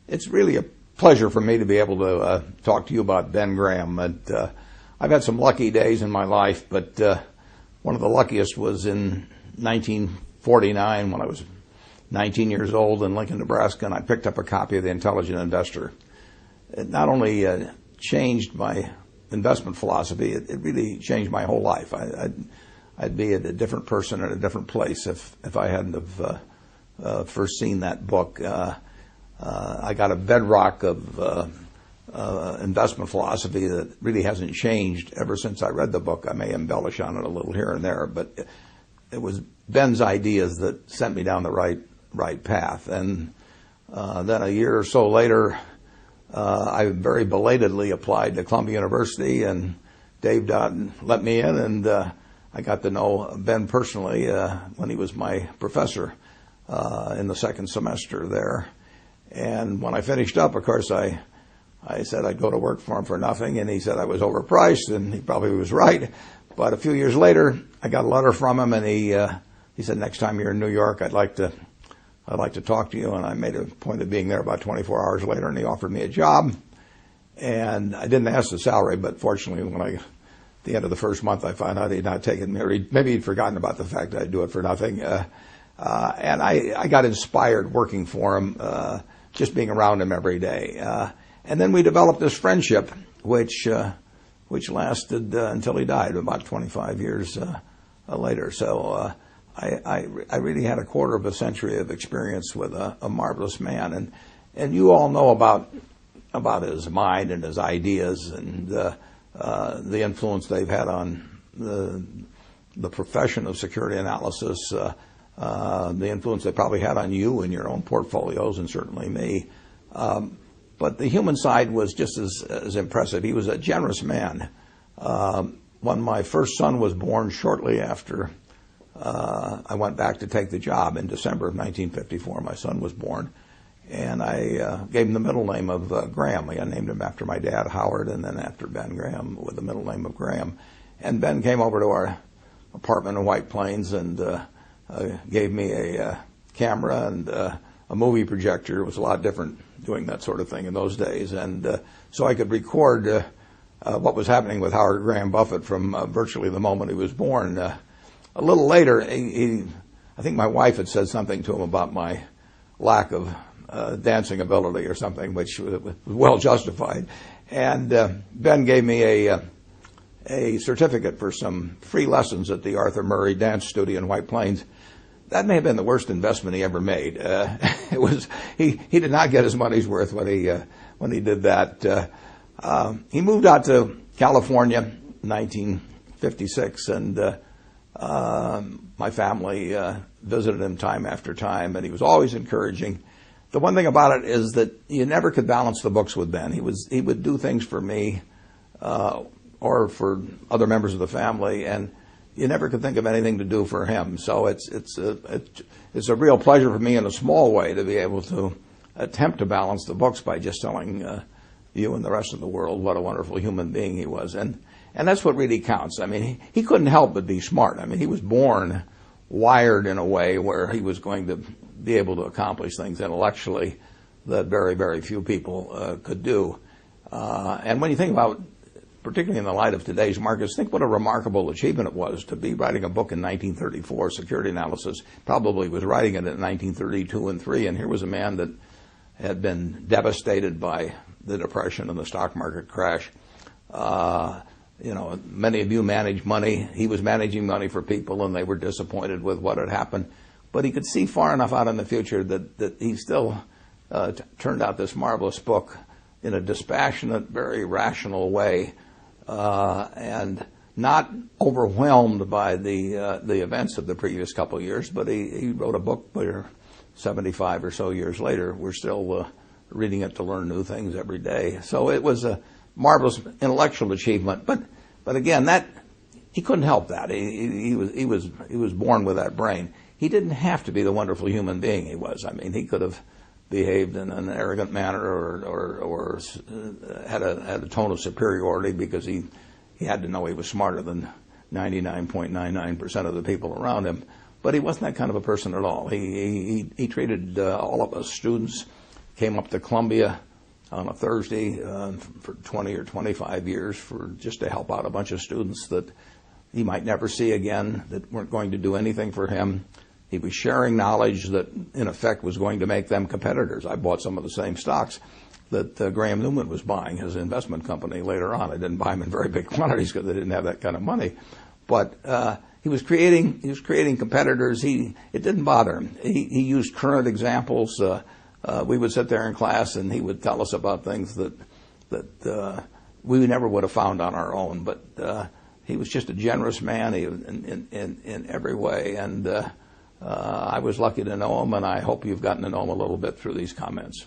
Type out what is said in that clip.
It's really a pleasure for me to be able to talk to you about Ben Graham. I've had some lucky days in my life, but one of the luckiest was in 1949 when I was 19 years old in Lincoln, Nebraska, and I picked up a copy of The Intelligent Investor. It not only changed my investment philosophy, it really changed my whole life. I'd be a different person in a different place if I hadn't have first seen that book. I got a bedrock of investment philosophy that really hasn't changed ever since I read the book. I may embellish on it a little here and there, but it was Ben's ideas that sent me down the right path. And then a year or so later, I very belatedly applied to Columbia University, and Dave Dodd let me in, and I got to know Ben personally when he was my professor in the second semester there. And when I finished up, of course, I said I'd go to work for him for nothing, and he said I was overpriced, and he probably was right. But a few years later, I got a letter from him, and he said, next time you're in New York, I'd like to talk to you. And I made a point of being there about 24 hours later, and he offered me a job. And I didn't ask the salary, but fortunately, at the end of the first month, I found out he'd not taken me, or maybe he'd forgotten about the fact that I'd do it for nothing. And I got inspired working for him, just being around him every day. And then we developed this friendship, which lasted until he died about 25 years later. So I really had a quarter of a century of experience with a marvelous man, and you all know about his mind and his ideas and the influence they've had on the profession of security analysis, the influence they probably had on you and your own portfolios, and certainly me. But the human side was just as impressive. He was a generous man. When my first son was born, shortly after I went back to take the job in December of 1954, my son was born, and I gave him the middle name of Graham. I named him after my dad, Howard, and then after Ben Graham with the middle name of Graham. And Ben came over to our apartment in White Plains and gave me a camera and a movie projector. It was a lot different doing that sort of thing in those days. And so I could record what was happening with Howard Graham Buffett from virtually the moment he was born. A little later, I think my wife had said something to him about my lack of dancing ability or something, which was well justified. And Ben gave me a certificate for some free lessons at the Arthur Murray Dance Studio in White Plains. That may have been the worst investment he ever made. It was he did not get his money's worth when he did that. He moved out to California in 1956, and my family visited him time after time, and he was always encouraging. The one thing about it is that you never could balance the books with Ben. He would do things for me or for other members of the family, and you never could think of anything to do for him. So it's a real pleasure for me in a small way to be able to attempt to balance the books by just telling you and the rest of the world what a wonderful human being he was. And that's what really counts. I mean, he couldn't help but be smart. I mean, he was born wired in a way where he was going to be able to accomplish things intellectually that very, very few people could do. And when you think about, particularly in the light of today's markets, think what a remarkable achievement it was to be writing a book in 1934, Security Analysis. Probably was writing it in 1932 and 3, and here was a man that had been devastated by the Depression and the stock market crash. Many of you manage money. He was managing money for people, and they were disappointed with what had happened. But he could see far enough out in the future that he still turned out this marvelous book in a dispassionate, very rational way, and not overwhelmed by the events of the previous couple of years. But he wrote a book where 75 or so years later, we're still reading it to learn new things every day. So it was a marvelous intellectual achievement. But again, that he couldn't help that. He was born with that brain. He didn't have to be the wonderful human being he was. I mean, he could have behaved in an arrogant manner or had a tone of superiority because he had to know he was smarter than 99.99% of the people around him. But he wasn't that kind of a person at all. He treated all of us students came up to Columbia on a Thursday for 20 or 25 years just to help out a bunch of students that he might never see again, that weren't going to do anything for him. He was sharing knowledge that, in effect, was going to make them competitors. I bought some of the same stocks that Graham Newman was buying, his investment company, later on. I didn't buy them in very big quantities because they didn't have that kind of money. But he was creating competitors. It didn't bother him. He used current examples. We would sit there in class, and he would tell us about things that we never would have found on our own. But he was just a generous man in every way, and I was lucky to know him, and I hope you've gotten to know him a little bit through these comments.